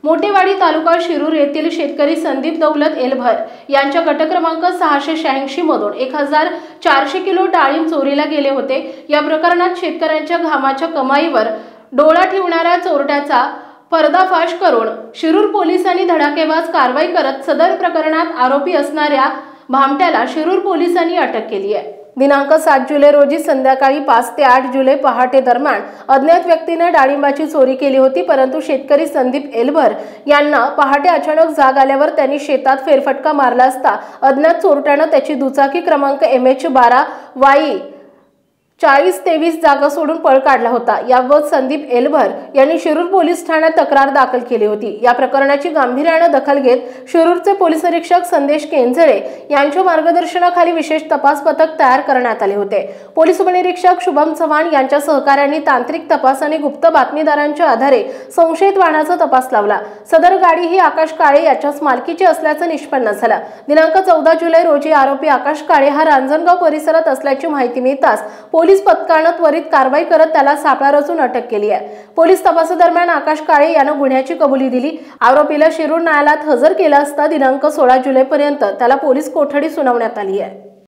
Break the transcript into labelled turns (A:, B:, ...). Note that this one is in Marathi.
A: मोठेवाडी तालुका शिरूर येथील शेतकरी संदीप दौलत एलभर यांच्या गट क्रमांक 686 मधून 1400 किलो डाळिंब चोरीला गेले होते। या प्रकरणात शेतकऱ्यांच्या घामाच्या कमाईवर डोळा ठेवणाऱ्या चोरट्याचा पर्दाफाश करून शिरूर पोलिसांनी धडाकेबाज कारवाई करत सदर प्रकरणात आरोपी असणाऱ्या भामट्याला शिरूर पोलिसांनी अटक केली आहे। दिनांक 7 जुलै रोजी संध्याकाळी 5 ते 8 जुलै पहाटे दरम्यान अज्ञात व्यक्तीने डाळिंबाची चोरी केली होती, परंतु शेतकरी संदीप एलभर यांना पहाटे अचानक जाग आल्यावर त्यांनी शेतात फेरफटका मारला असता अज्ञात चोरट्याने त्याची दुचाकी क्रमांक MH12Y 4023 जागा सोडून पळ काढला होता। याबाबत संदीप एलभर यांनी शिरूर पोलीस ठाण्यात तक्रार दाखल केली होती। या प्रकरणाची गांभीर्याने दखल घेत शिरूरचे पोलीस निरीक्षक संदेश केंजळे यांच्या मार्गदर्शनाखाली विशेष तपास पथक तयार करण्यात आले होते। पोलीस उपनिरीक्षक शुभम चव्हाण यांच्या सहकार्याने तांत्रिक तपास आणि गुप्त बातमीदारांच्या आधारे संशयित वाहनाचा तपास लावला। सदर गाडी ही आकाश काळे याच्याच मालकीची असल्याचे निष्पन्न झाले। दिनांक 14 जुलै रोजी आरोपी आकाश काळे हा रांजणगाव परिसरात असल्याची माहिती मिळताच पोलीस पथकाने त्वरित कारवाई करत त्याला सापळा रचून अटक केली आहे। पोलीस तपासादरम्यान आकाश काळे याने गुन्ह्याची कबुली दिली। आरोपीला शिरूर न्यायालयात हजर केला असता दिनांक 16 जुलै पर्यंत त्याला पोलीस कोठडी सुनावण्यात आली आहे।